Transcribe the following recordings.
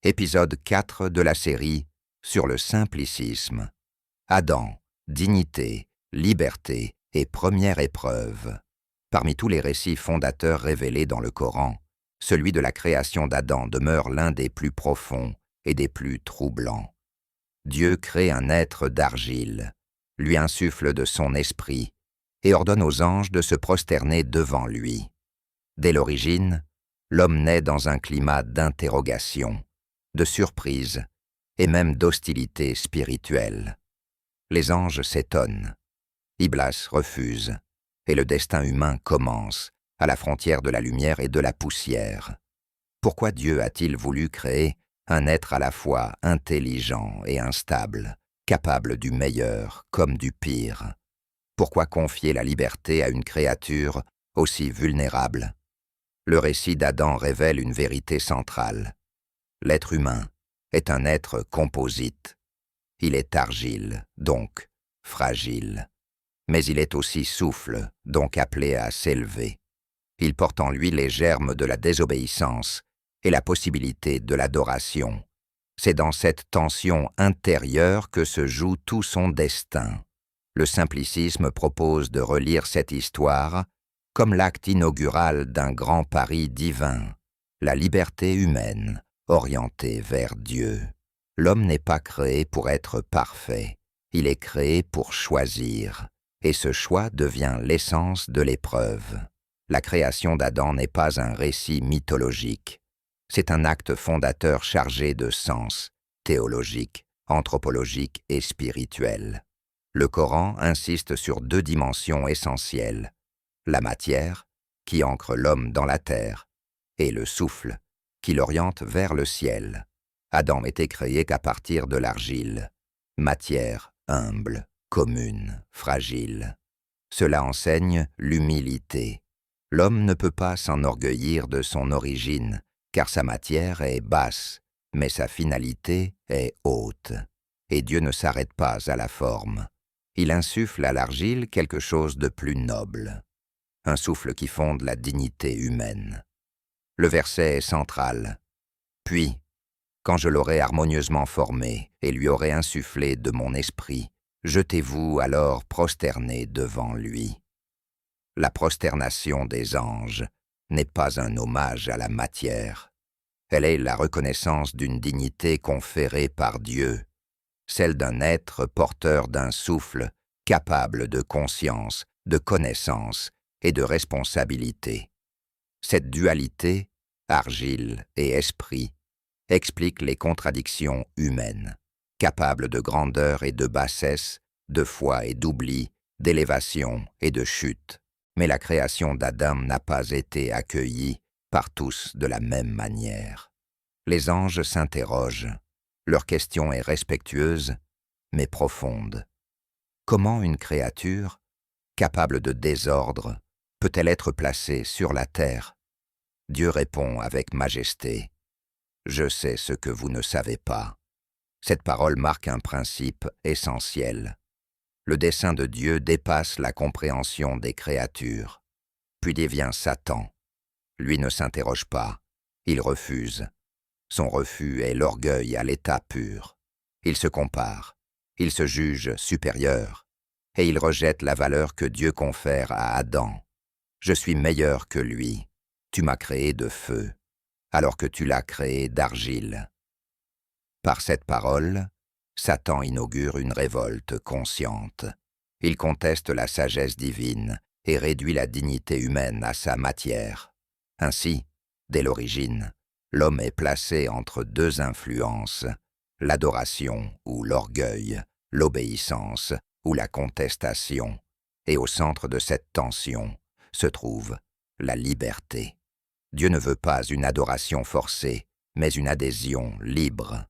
épisode 4 de la série sur le simplicisme. Adam, dignité, liberté et première épreuve. Parmi tous les récits fondateurs révélés dans le Coran, celui de la création d'Adam demeure l'un des plus profonds et des plus troublants. Dieu crée un être d'argile, lui insuffle de son esprit et ordonne aux anges de se prosterner devant lui. Dès l'origine, l'homme naît dans un climat d'interrogation, de surprise et même d'hostilité spirituelle. Les anges s'étonnent, Iblis refuse, et le destin humain commence, à la frontière de la lumière et de la poussière. Pourquoi Dieu a-t-il voulu créer un être à la fois intelligent et instable, capable du meilleur comme du pire? Pourquoi confier la liberté à une créature aussi vulnérable? Le récit d'Adam révèle une vérité centrale. L'être humain est un être composite. Il est argile, donc fragile. Mais il est aussi souffle, donc appelé à s'élever. Il porte en lui les germes de la désobéissance et la possibilité de l'adoration. C'est dans cette tension intérieure que se joue tout son destin. Le simplicisme propose de relire cette histoire comme l'acte inaugural d'un grand pari divin, la liberté humaine, orientée vers Dieu. L'homme n'est pas créé pour être parfait, il est créé pour choisir, et ce choix devient l'essence de l'épreuve. La création d'Adam n'est pas un récit mythologique, c'est un acte fondateur chargé de sens, théologique, anthropologique et spirituel. Le Coran insiste sur deux dimensions essentielles, la matière, qui ancre l'homme dans la terre, et le souffle, qui l'oriente vers le ciel. Adam était créé qu'à partir de l'argile, matière humble, commune, fragile. Cela enseigne l'humilité. L'homme ne peut pas s'enorgueillir de son origine, car sa matière est basse, mais sa finalité est haute. Et Dieu ne s'arrête pas à la forme. Il insuffle à l'argile quelque chose de plus noble, un souffle qui fonde la dignité humaine. Le verset est central. Puis, quand je l'aurai harmonieusement formé et lui aurai insufflé de mon esprit, jetez-vous alors prosterné devant lui. La prosternation des anges n'est pas un hommage à la matière. Elle est la reconnaissance d'une dignité conférée par Dieu, celle d'un être porteur d'un souffle capable de conscience, de connaissance et de responsabilité. Cette dualité, argile et esprit, explique les contradictions humaines, capables de grandeur et de bassesse, de foi et d'oubli, d'élévation et de chute. Mais la création d'Adam n'a pas été accueillie par tous de la même manière. Les anges s'interrogent. Leur question est respectueuse, mais profonde. Comment une créature, capable de désordre, peut-elle être placée sur la terre? Dieu répond avec majesté. Je sais ce que vous ne savez pas. Cette parole marque un principe essentiel. Le dessein de Dieu dépasse la compréhension des créatures. Puis dévient Satan. Lui ne s'interroge pas, il refuse. Son refus est l'orgueil à l'état pur. Il se compare, il se juge supérieur, et il rejette la valeur que Dieu confère à Adam. Je suis meilleur que lui. Tu m'as créé de feu, alors que tu l'as créé d'argile. Par cette parole, Satan inaugure une révolte consciente. Il conteste la sagesse divine et réduit la dignité humaine à sa matière. Ainsi, dès l'origine, l'homme est placé entre deux influences, l'adoration ou l'orgueil, l'obéissance ou la contestation, et au centre de cette tension se trouve la liberté. Dieu ne veut pas une adoration forcée, mais une adhésion libre.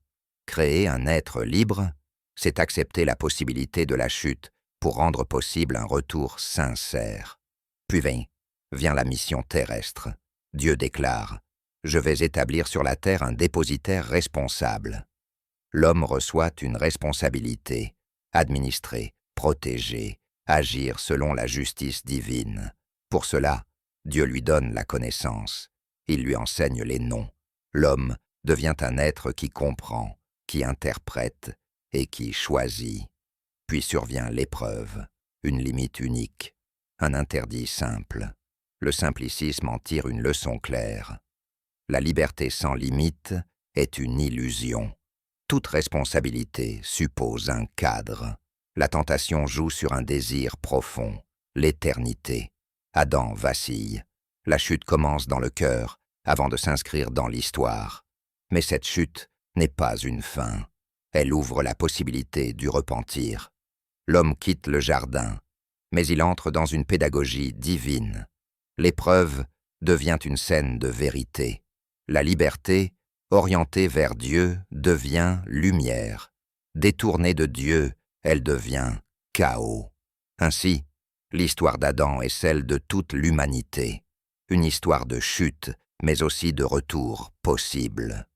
Créer un être libre, c'est accepter la possibilité de la chute pour rendre possible un retour sincère. Puis vient la mission terrestre. Dieu déclare « Je vais établir sur la terre un dépositaire responsable ». L'homme reçoit une responsabilité, administrer, protéger, agir selon la justice divine. Pour cela, Dieu lui donne la connaissance. Il lui enseigne les noms. L'homme devient un être qui comprend, qui interprète et qui choisit. Puis survient l'épreuve, une limite unique, un interdit simple. Le simplicisme en tire une leçon claire. La liberté sans limite est une illusion. Toute responsabilité suppose un cadre. La tentation joue sur un désir profond, l'éternité. Adam vacille. La chute commence dans le cœur avant de s'inscrire dans l'histoire. Mais cette chute n'est pas une fin. Elle ouvre la possibilité du repentir. L'homme quitte le jardin, mais il entre dans une pédagogie divine. L'épreuve devient une scène de vérité. La liberté, orientée vers Dieu, devient lumière. Détournée de Dieu, elle devient chaos. Ainsi, l'histoire d'Adam est celle de toute l'humanité. Une histoire de chute, mais aussi de retour possible.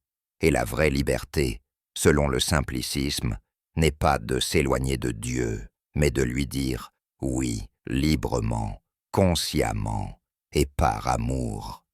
Et la vraie liberté, selon le simplicisme, n'est pas de s'éloigner de Dieu, mais de lui dire oui, librement, consciemment et par amour.